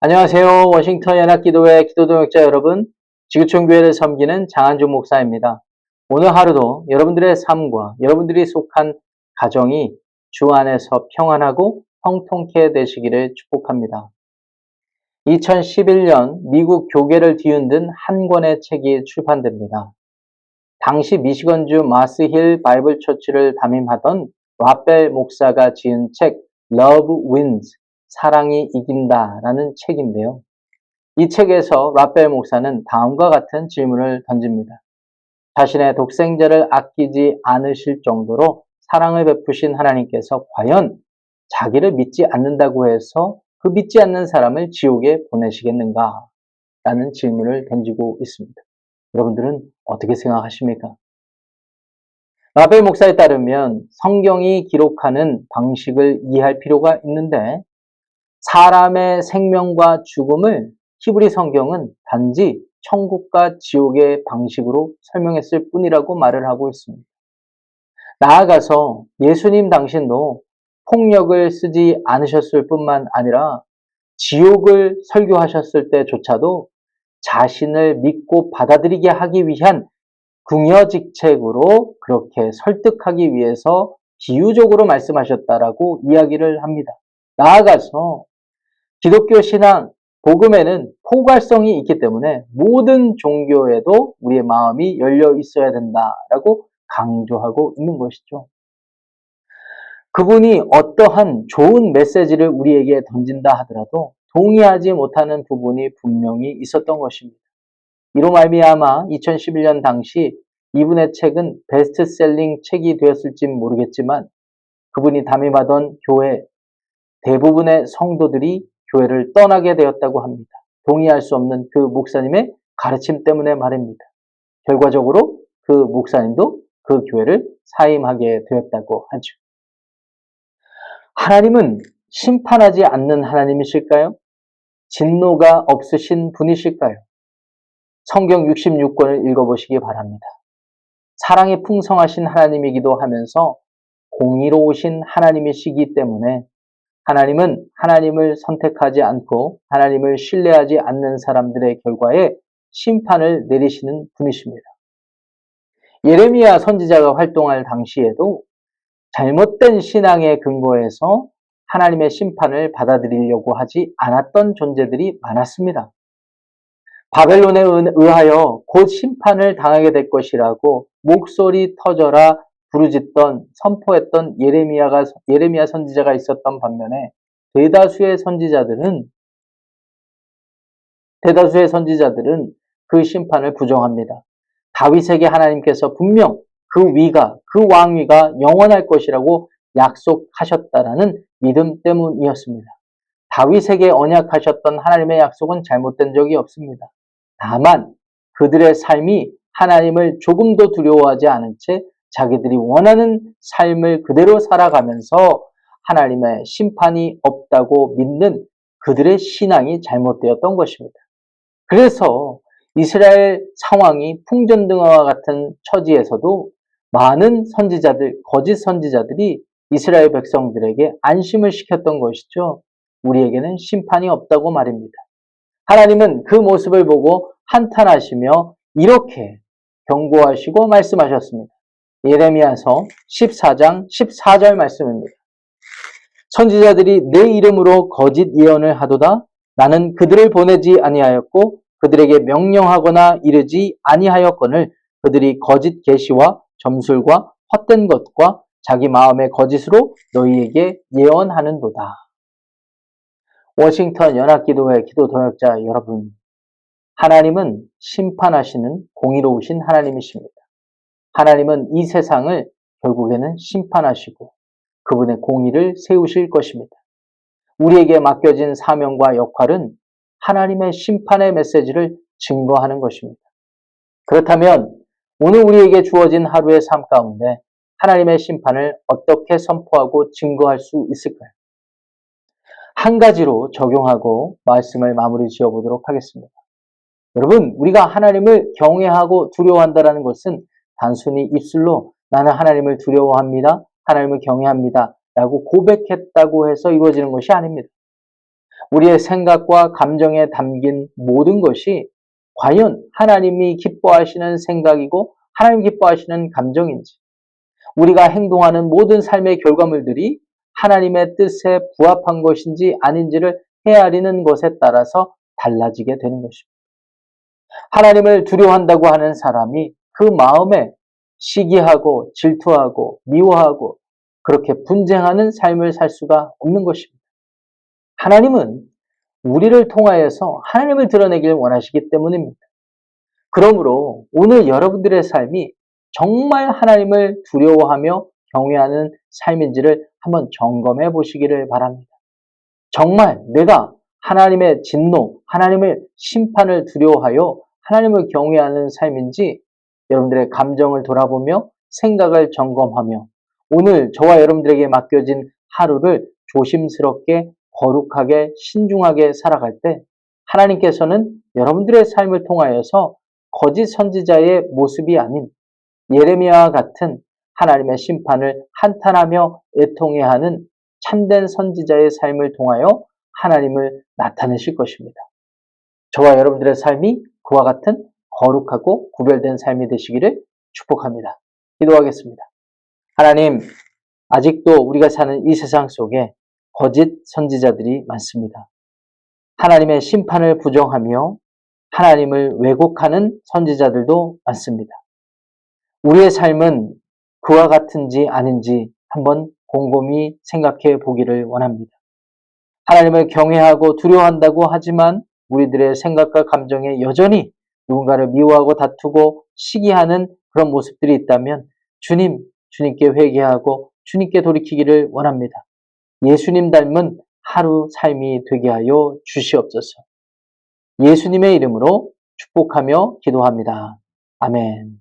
안녕하세요. 워싱턴 연합기도회 기도동역자 여러분, 지구촌교회를 섬기는 장한준 목사입니다. 오늘 하루도 여러분들의 삶과 여러분들이 속한 가정이 주 안에서 평안하고 형통케 되시기를 축복합니다. 2011년 미국 교계를 뒤흔든 한 권의 책이 출판됩니다. 당시 미시건주 마스힐 바이블 처치를 담임하던 라벨 목사가 지은 책 Love Wins, 사랑이 이긴다라는 책인데요. 이 책에서 라벨 목사는 다음과 같은 질문을 던집니다. 자신의 독생자를 아끼지 않으실 정도로 사랑을 베푸신 하나님께서 과연 자기를 믿지 않는다고 해서 그 믿지 않는 사람을 지옥에 보내시겠는가? 라는 질문을 던지고 있습니다. 여러분들은 어떻게 생각하십니까? 라벨 목사에 따르면 성경이 기록하는 방식을 이해할 필요가 있는데 사람의 생명과 죽음을 히브리 성경은 단지 천국과 지옥의 방식으로 설명했을 뿐이라고 말을 하고 있습니다. 나아가서 예수님 당신도 폭력을 쓰지 않으셨을 뿐만 아니라 지옥을 설교하셨을 때조차도 자신을 믿고 받아들이게 하기 위한 궁여직책으로 그렇게 설득하기 위해서 비유적으로 말씀하셨다라고 이야기를 합니다. 나아가서 기독교 신앙, 복음에는 포괄성이 있기 때문에 모든 종교에도 우리의 마음이 열려 있어야 된다라고 강조하고 있는 것이죠. 그분이 어떠한 좋은 메시지를 우리에게 던진다 하더라도 동의하지 못하는 부분이 분명히 있었던 것입니다. 이로 말미암아 2011년 당시 이분의 책은 베스트셀링 책이 되었을지 모르겠지만 그분이 담임하던 교회 대부분의 성도들이 교회를 떠나게 되었다고 합니다. 동의할 수 없는 그 목사님의 가르침 때문에 말입니다. 결과적으로 그 목사님도 그 교회를 사임하게 되었다고 하죠. 하나님은 심판하지 않는 하나님이실까요? 진노가 없으신 분이실까요? 성경 66권을 읽어보시기 바랍니다. 사랑이 풍성하신 하나님이기도 하면서 공의로우신 하나님이시기 때문에 하나님은 하나님을 선택하지 않고 하나님을 신뢰하지 않는 사람들의 결과에 심판을 내리시는 분이십니다. 예레미야 선지자가 활동할 당시에도 잘못된 신앙에 근거해서 하나님의 심판을 받아들이려고 하지 않았던 존재들이 많았습니다. 바벨론에 의하여 곧 심판을 당하게 될 것이라고 목소리 터져라 부르짖던 선포했던 예레미야 선지자가 있었던 반면에 대다수의 선지자들은 그 심판을 부정합니다. 다윗에게 하나님께서 분명 그 왕위가 영원할 것이라고 약속하셨다라는 믿음 때문이었습니다. 다윗에게 언약하셨던 하나님의 약속은 잘못된 적이 없습니다. 다만 그들의 삶이 하나님을 조금도 두려워하지 않은 채 자기들이 원하는 삶을 그대로 살아가면서 하나님의 심판이 없다고 믿는 그들의 신앙이 잘못되었던 것입니다. 그래서 이스라엘 상황이 풍전등화와 같은 처지에서도 많은 거짓 선지자들이 이스라엘 백성들에게 안심을 시켰던 것이죠. 우리에게는 심판이 없다고 말입니다. 하나님은 그 모습을 보고 한탄하시며 이렇게 경고하시고 말씀하셨습니다. 예레미야서 14장 14절 말씀입니다. 선지자들이 내 이름으로 거짓 예언을 하도다. 나는 그들을 보내지 아니하였고 그들에게 명령하거나 이르지 아니하였거늘 그들이 거짓 계시와 점술과 헛된 것과 자기 마음의 거짓으로 너희에게 예언하는도다. 워싱턴 연합기도회 기도 동역자 여러분, 하나님은 심판하시는 공의로우신 하나님이십니다. 하나님은 이 세상을 결국에는 심판하시고 그분의 공의를 세우실 것입니다. 우리에게 맡겨진 사명과 역할은 하나님의 심판의 메시지를 증거하는 것입니다. 그렇다면 오늘 우리에게 주어진 하루의 삶 가운데 하나님의 심판을 어떻게 선포하고 증거할 수 있을까요? 한 가지로 적용하고 말씀을 마무리 지어보도록 하겠습니다. 여러분, 우리가 하나님을 경외하고 두려워한다는 것은 단순히 입술로 나는 하나님을 두려워합니다, 하나님을 경외합니다 라고 고백했다고 해서 이루어지는 것이 아닙니다. 우리의 생각과 감정에 담긴 모든 것이 과연 하나님이 기뻐하시는 생각이고 하나님 기뻐하시는 감정인지, 우리가 행동하는 모든 삶의 결과물들이 하나님의 뜻에 부합한 것인지 아닌지를 헤아리는 것에 따라서 달라지게 되는 것입니다. 하나님을 두려워한다고 하는 사람이 그 마음에 시기하고 질투하고 미워하고 그렇게 분쟁하는 삶을 살 수가 없는 것입니다. 하나님은 우리를 통하여서 하나님을 드러내길 원하시기 때문입니다. 그러므로 오늘 여러분들의 삶이 정말 하나님을 두려워하며 경외하는 삶인지를 한번 점검해 보시기를 바랍니다. 정말 내가 하나님의 진노, 하나님의 심판을 두려워하여 하나님을 경외하는 삶인지 여러분들의 감정을 돌아보며 생각을 점검하며 오늘 저와 여러분들에게 맡겨진 하루를 조심스럽게 거룩하게 신중하게 살아갈 때 하나님께서는 여러분들의 삶을 통하여서 거짓 선지자의 모습이 아닌 예레미야와 같은 하나님의 심판을 한탄하며 애통해하는 참된 선지자의 삶을 통하여 하나님을 나타내실 것입니다. 저와 여러분들의 삶이 그와 같은 거룩하고 구별된 삶이 되시기를 축복합니다. 기도하겠습니다. 하나님, 아직도 우리가 사는 이 세상 속에 거짓 선지자들이 많습니다. 하나님의 심판을 부정하며 하나님을 왜곡하는 선지자들도 많습니다. 우리의 삶은 그와 같은지 아닌지 한번 곰곰이 생각해 보기를 원합니다. 하나님을 경외하고 두려워한다고 하지만 우리들의 생각과 감정에 여전히 누군가를 미워하고 다투고 시기하는 그런 모습들이 있다면 주님께 회개하고 주님께 돌이키기를 원합니다. 예수님 닮은 하루 삶이 되게 하여 주시옵소서. 예수님의 이름으로 축복하며 기도합니다. 아멘.